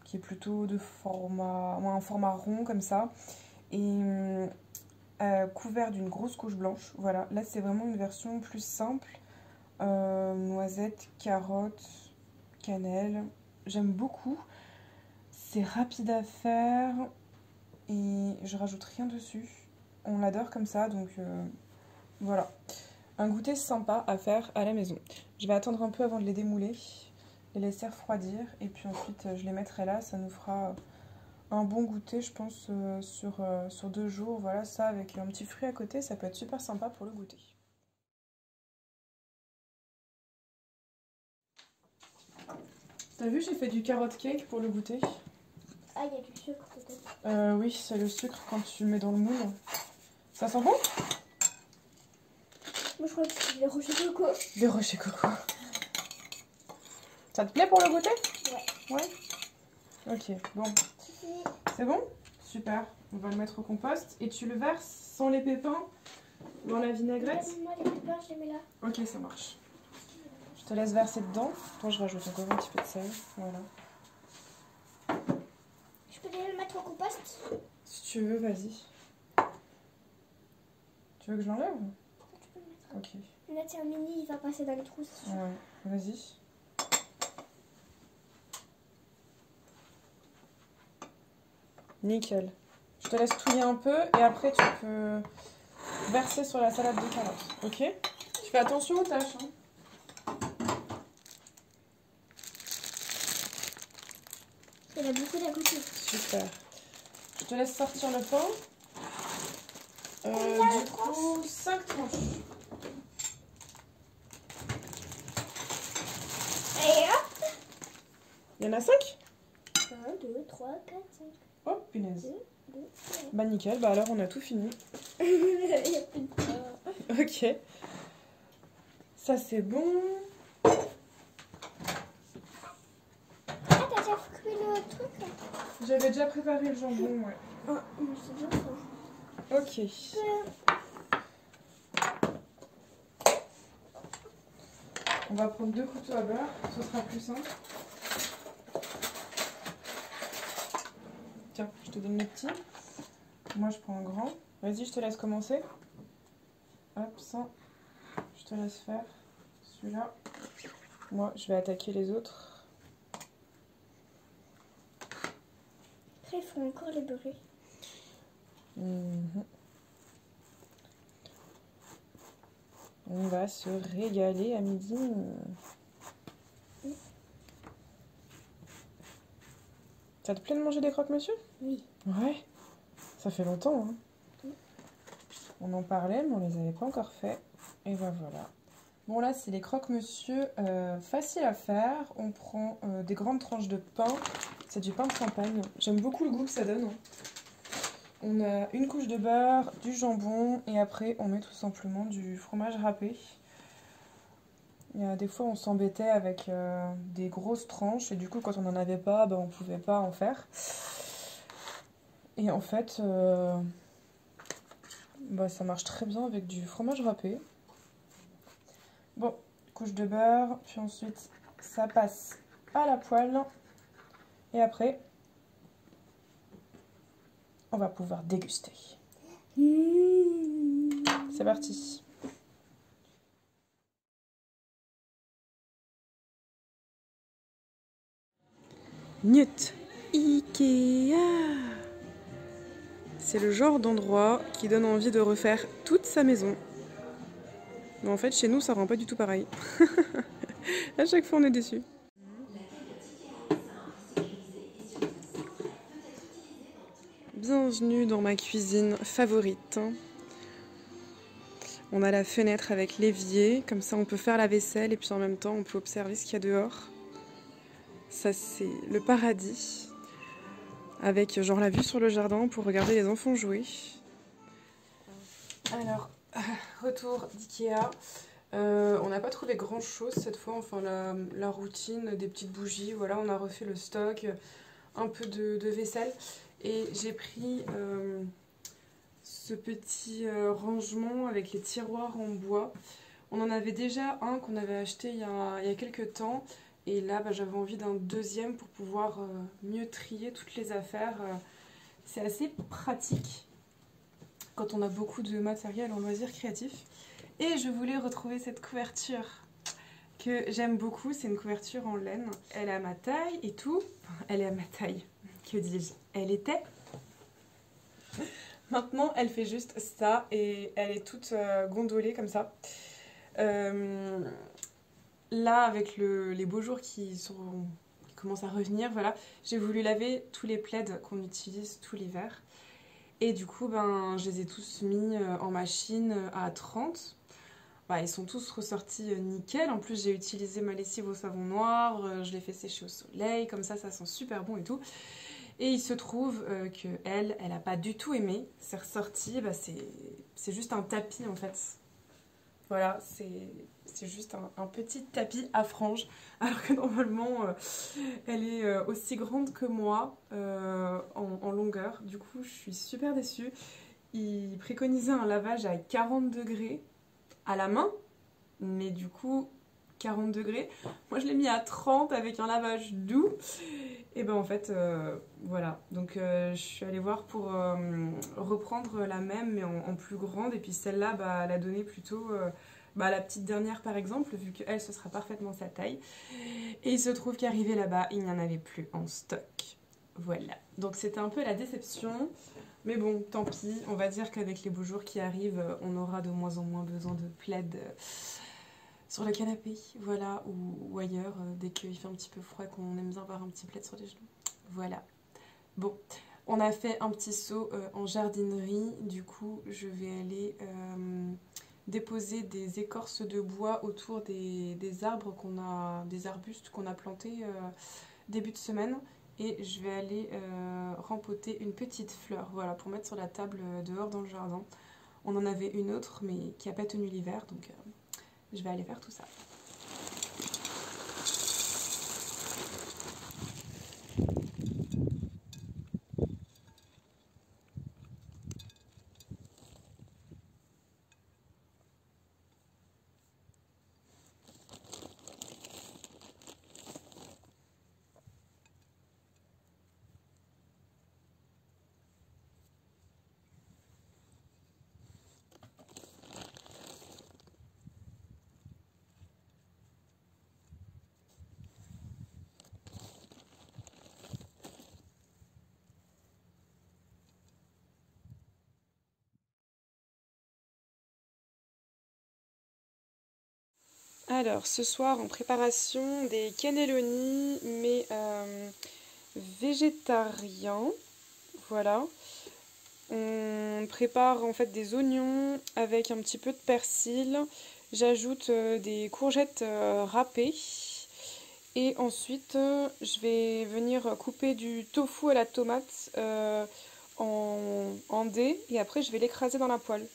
qui est plutôt de format, un format rond comme ça, et couvert d'une grosse couche blanche. Voilà, là c'est vraiment une version plus simple. Noisettes, carottes, cannelle. J'aime beaucoup. C'est rapide à faire. Et je rajoute rien dessus. On l'adore comme ça, donc voilà. Un goûter sympa à faire à la maison. Je vais attendre un peu avant de les démouler, les laisser refroidir, et puis ensuite je les mettrai là. Ça nous fera un bon goûter, je pense, sur 2 jours. Voilà, ça avec un petit fruit à côté, ça peut être super sympa pour le goûter. T'as vu, j'ai fait du carrot cake pour le goûter. Ah, il y a du sucre peut-être. Oui, c'est le sucre quand tu le mets dans le moule. Ça sent bon? Moi je crois que c'est des rochers coco. Des rochers coco. Ça te plaît pour le goûter? Ouais. Ouais? Ok, bon. C'est bon? Super. On va le mettre au compost. Et tu le verses sans les pépins dans la vinaigrette? Moi les pépins, je les mets là. Ok, ça marche. Je te laisse verser dedans. Toi, je rajoute encore un petit peu de sel. Voilà. Je peux déjà le mettre au compost? Si tu veux, vas-y. Tu veux que je l'enlève? Tu peux le mettre. Ok. Là, c'est un mini, il va passer dans les trous, c'est sûr. Ouais, vas-y. Nickel. Je te laisse touiller un peu et après tu peux verser sur la salade de carottes. Ok? Tu fais attention aux tâches. Hein. Il a beaucoup d'à côté. Super. Je te laisse sortir le pain. Du coup, 5 tranches. Et hop! Il y en a 5? 1, 2, 3, 4, 5. Oh, punaise. 2, 3. Bah nickel, bah alors on a tout fini. Il y a plus de pain. Ok. Ça c'est bon. Ah, t'as déjà coupé le truc là? J'avais déjà préparé le jambon, ouais. Ah, c'est bien ça. Ok. On va prendre 2 couteaux à beurre, ce sera plus simple. Tiens, je te donne le petit. Moi je prends un grand. Vas-y, je te laisse commencer. Hop, ça. Je te laisse faire celui-là. Moi, je vais attaquer les autres. Après, il faut encore les beurrer. On va se régaler à midi. Ça te plaît de manger des croque-monsieur? Oui. Ouais. Ça fait longtemps, hein. On en parlait, mais on les avait pas encore fait. Et ben voilà. Bon là, c'est les croque-monsieur faciles à faire. On prend des grandes tranches de pain. C'est du pain de campagne. J'aime beaucoup le goût que ça donne. On a une couche de beurre, du jambon et après on met tout simplement du fromage râpé. Il y a des fois on s'embêtait avec des grosses tranches et du coup quand on n'en avait pas, on pouvait pas en faire. Et en fait, ça marche très bien avec du fromage râpé. Bon, couche de beurre, puis ensuite ça passe à la poêle et après on va pouvoir déguster. C'est parti. Newt Ikea. C'est le genre d'endroit qui donne envie de refaire toute sa maison. Mais en fait, chez nous, ça rend pas du tout pareil. À chaque fois, on est déçus. Bienvenue dans ma cuisine favorite. On a la fenêtre avec l'évier, comme ça on peut faire la vaisselle et puis en même temps on peut observer ce qu'il y a dehors. Ça c'est le paradis, avec genre la vue sur le jardin pour regarder les enfants jouer. Alors, retour d'Ikea. On n'a pas trouvé grand chose cette fois, enfin la routine, des petites bougies, voilà, on a refait le stock, un peu de vaisselle. Et j'ai pris ce petit rangement avec les tiroirs en bois. On en avait déjà un qu'on avait acheté il y a quelques temps. Et là, j'avais envie d'un deuxième pour pouvoir mieux trier toutes les affaires. C'est assez pratique quand on a beaucoup de matériel en loisirs créatifs. Et je voulais retrouver cette couverture que j'aime beaucoup. C'est une couverture en laine. Elle est à ma taille et tout. Enfin, elle est à ma taille. Que dis-je? Elle était. Maintenant, elle fait juste ça et elle est toute gondolée comme ça. Là, avec les beaux jours qui commencent à revenir, voilà, j'ai voulu laver tous les plaids qu'on utilise tout l'hiver. Et du coup, je les ai tous mis en machine à 30. Ils sont tous ressortis nickel. En plus, j'ai utilisé ma lessive au savon noir, je l'ai fait sécher au soleil, comme ça sent super bon et tout. Et il se trouve qu'elle n'a pas du tout aimé. C'est ressorti, c'est juste un tapis en fait. Voilà, c'est juste un petit tapis à franges. Alors que normalement, elle est aussi grande que moi en longueur. Du coup, je suis super déçue. Il préconisait un lavage à 40 degrés à la main. Mais du coup, 40 degrés. Moi, je l'ai mis à 30 avec un lavage doux. Et en fait, voilà. Donc, je suis allée voir pour reprendre la même, mais en plus grande. Et puis celle-là, elle a donné plutôt la petite dernière, par exemple, vu qu'elle, ce sera parfaitement sa taille. Et il se trouve qu'arrivé là-bas, il n'y en avait plus en stock. Voilà. Donc, c'était un peu la déception. Mais bon, tant pis. On va dire qu'avec les beaux jours qui arrivent, on aura de moins en moins besoin de plaid sur le canapé, voilà, ou ailleurs, dès qu'il fait un petit peu froid, qu'on aime bien avoir un petit plaid sur les genoux. Voilà. Bon, on a fait un petit saut en jardinerie. Du coup, je vais aller déposer des écorces de bois autour des arbres des arbustes qu'on a plantés début de semaine. Et je vais aller rempoter une petite fleur, voilà, pour mettre sur la table dehors dans le jardin. On en avait une autre, mais qui n'a pas tenu l'hiver, donc je vais aller faire tout ça. Alors, ce soir, en préparation des cannelloni, mais végétariens. Voilà. On prépare en fait des oignons avec un petit peu de persil. J'ajoute des courgettes râpées. Et ensuite, je vais venir couper du tofu à la tomate en dés. Et après, je vais l'écraser dans la poêle.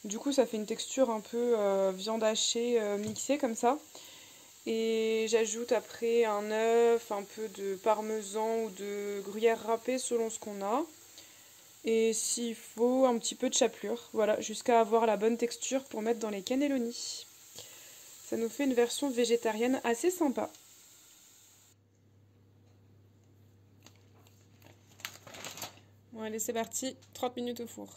Du coup, ça fait une texture un peu viande hachée mixée comme ça. Et j'ajoute après un œuf, un peu de parmesan ou de gruyère râpée selon ce qu'on a. Et s'il faut, un petit peu de chapelure. Voilà, jusqu'à avoir la bonne texture pour mettre dans les cannelloni. Ça nous fait une version végétarienne assez sympa. Bon, allez, c'est parti. 30 minutes au four.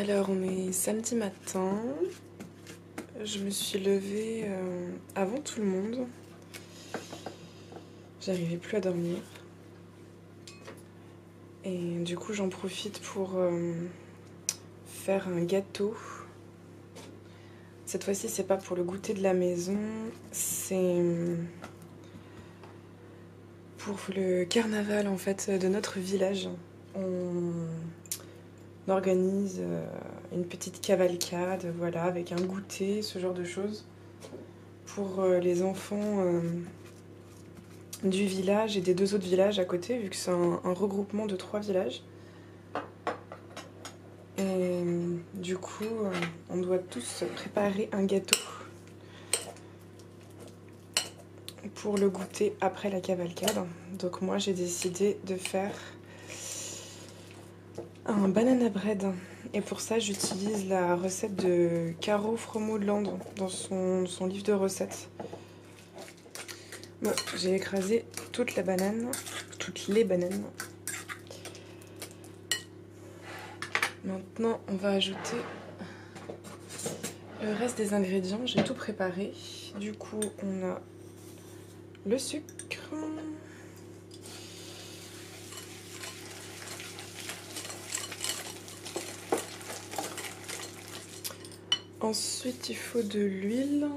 Alors on est samedi matin, je me suis levée avant tout le monde, j'arrivais plus à dormir et du coup j'en profite pour faire un gâteau. Cette fois-ci c'est pas pour le goûter de la maison, c'est pour le carnaval en fait de notre village. On organise une petite cavalcade, voilà, avec un goûter, ce genre de choses, pour les enfants du village et des 2 autres villages à côté, vu que c'est un regroupement de 3 villages. Et du coup, on doit tous préparer un gâteau pour le goûter après la cavalcade. Donc moi, j'ai décidé de faire un banana bread. Et pour ça, j'utilise la recette de Caro Fromoland dans son livre de recettes. Bon, j'ai écrasé toutes les bananes. Maintenant, on va ajouter le reste des ingrédients. J'ai tout préparé. Du coup, on a le sucre. Ensuite, il faut de l'huile.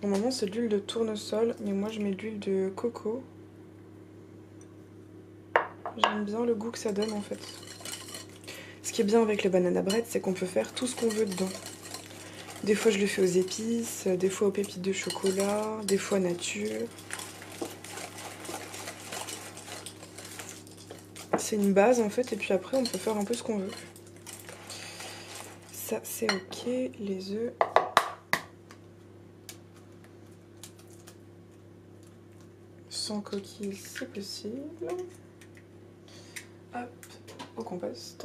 Normalement, c'est de l'huile de tournesol, mais moi, je mets de l'huile de coco. J'aime bien le goût que ça donne, en fait. Ce qui est bien avec le banana bread, c'est qu'on peut faire tout ce qu'on veut dedans. Des fois, je le fais aux épices, des fois aux pépites de chocolat, des fois nature. C'est une base, en fait, et puis après, on peut faire un peu ce qu'on veut. Ça, c'est ok. Les œufs. Sans coquille, si possible. Hop, au compost.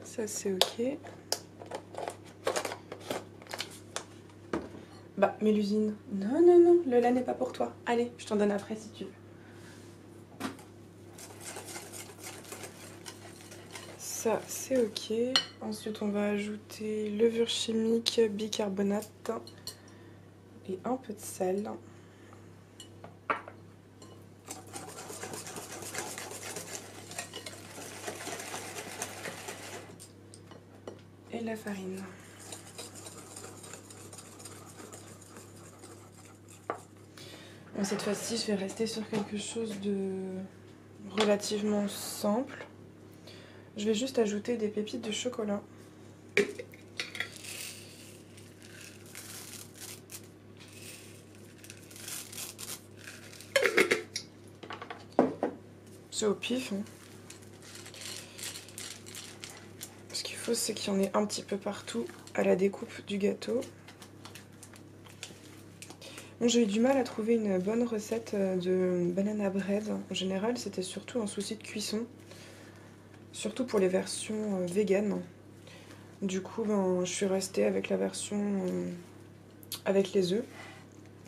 Ça, c'est ok. Bah, Mélusine. Non, non, non, le lait n'est pas pour toi. Allez, je t'en donne après si tu veux. Ça, c'est ok. Ensuite, on va ajouter levure chimique, bicarbonate et un peu de sel. Et la farine. Bon, cette fois-ci, je vais rester sur quelque chose de relativement simple. Je vais juste ajouter des pépites de chocolat. C'est au pif, hein. Ce qu'il faut, c'est qu'il y en ait un petit peu partout à la découpe du gâteau. Bon, j'ai eu du mal à trouver une bonne recette de banana bread. En général, c'était surtout un souci de cuisson. Surtout pour les versions véganes. Du coup, ben, je suis restée avec la version avec les œufs.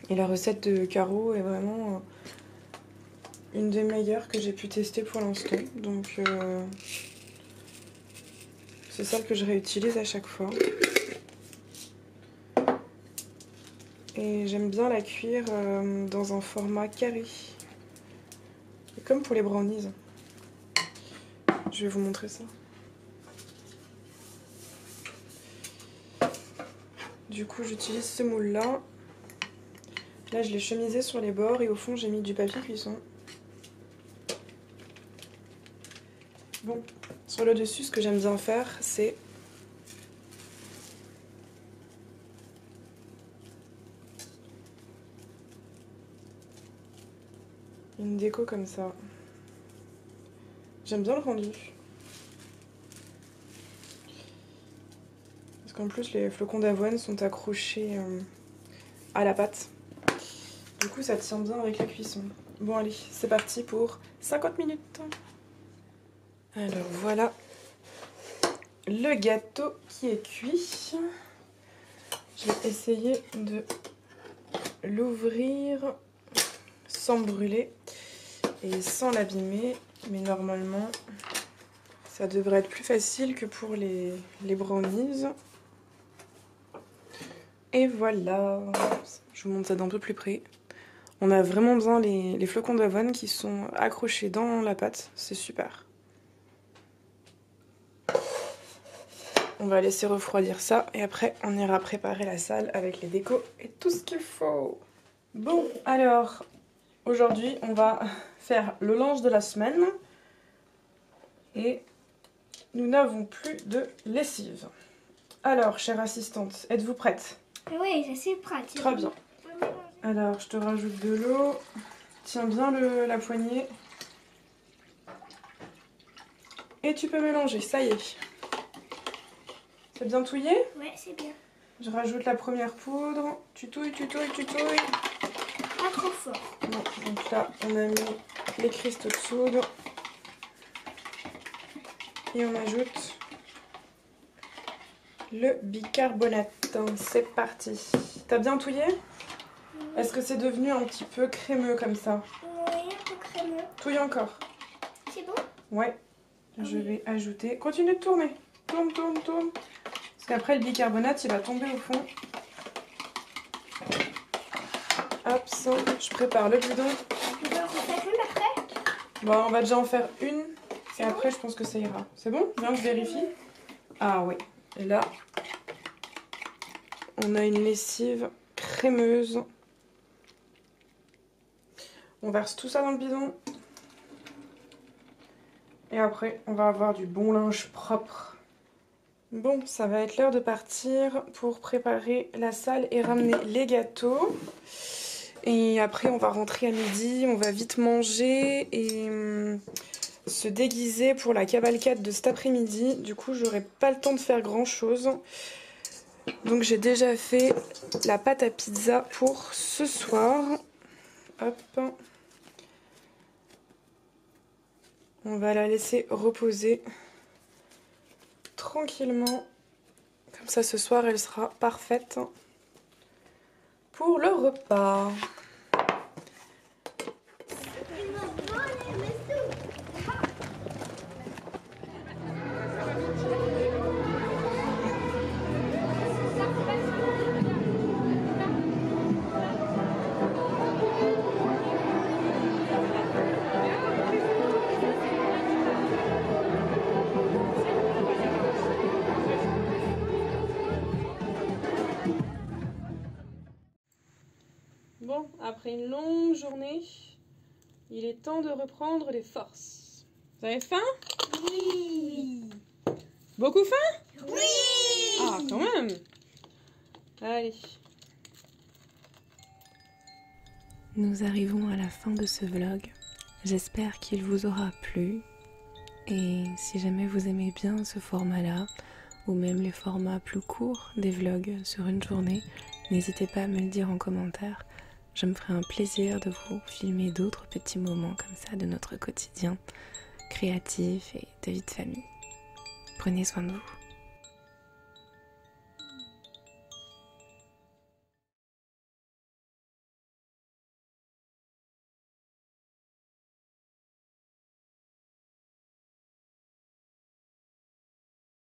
Et la recette de Caro est vraiment une des meilleures que j'ai pu tester pour l'instant. Donc, c'est celle que je réutilise à chaque fois. Et j'aime bien la cuire dans un format carré. Et comme pour les brownies. Je vais vous montrer ça. Du coup, j'utilise ce moule-là. Là, je l'ai chemisé sur les bords et au fond, j'ai mis du papier cuisson. Bon, sur le dessus, ce que j'aime bien faire, c'est une déco comme ça. J'aime bien le rendu. Parce qu'en plus, les flocons d'avoine sont accrochés à la pâte. Du coup, ça tient bien avec la cuisson. Bon, allez, c'est parti pour 50 minutes. Alors, voilà le gâteau qui est cuit. Je vais essayer de l'ouvrir sans brûler. et sans l'abîmer. Mais normalement, ça devrait être plus facile que pour les brownies. Et voilà, je vous montre ça d'un peu plus près. On a vraiment besoin les flocons d'avoine qui sont accrochés dans la pâte, c'est super. On va laisser refroidir ça et après on ira préparer la salle avec les décos et tout ce qu'il faut. Bon, alors aujourd'hui on va faire le linge de la semaine et nous n'avons plus de lessive. Alors, chère assistante, êtes-vous prête? Oui, je suis prête. Très bien. Alors, je te rajoute de l'eau. Tiens bien la poignée. Et tu peux mélanger, ça y est. C'est bien touillé? Ouais, c'est bien. Je rajoute la première poudre. Tu touilles, tu touilles, tu touilles. Pas trop fort. Non, donc là, on a mis les cristaux de soude. Et on ajoute le bicarbonate. C'est parti. T'as bien touillé? Est-ce que c'est devenu un petit peu crémeux comme ça? Oui, un peu crémeux. Touille encore. C'est bon? Ouais. Je vais ajouter... Continue de tourner. Tourne, tourne, tourne. Parce qu'après, le bicarbonate, il va tomber au fond. Hop, ça. Je prépare le bidon. On va en refaire une après? Bon, on va déjà en faire une. Et bon après, je pense que ça ira. C'est bon? Viens, je vérifie. Ah oui. Et là, on a une lessive crémeuse. On verse tout ça dans le bidon. Et après, on va avoir du bon linge propre. Bon, ça va être l'heure de partir pour préparer la salle et ramener les gâteaux. Et après, on va rentrer à midi, on va vite manger et se déguiser pour la cavalcade de cet après-midi. Du coup, j'aurai pas le temps de faire grand-chose. Donc, j'ai déjà fait la pâte à pizza pour ce soir. Hop. On va la laisser reposer tranquillement. Comme ça, ce soir, elle sera parfaite pour le repas. Bon, après une longue journée, il est temps de reprendre les forces. Vous avez faim? Oui. Beaucoup faim? Oui. Ah, quand même! Allez. Nous arrivons à la fin de ce vlog. J'espère qu'il vous aura plu. Et si jamais vous aimez bien ce format-là, ou même les formats plus courts des vlogs sur une journée, n'hésitez pas à me le dire en commentaire. Je me ferai un plaisir de vous filmer d'autres petits moments comme ça de notre quotidien créatif et de vie de famille. Prenez soin de vous.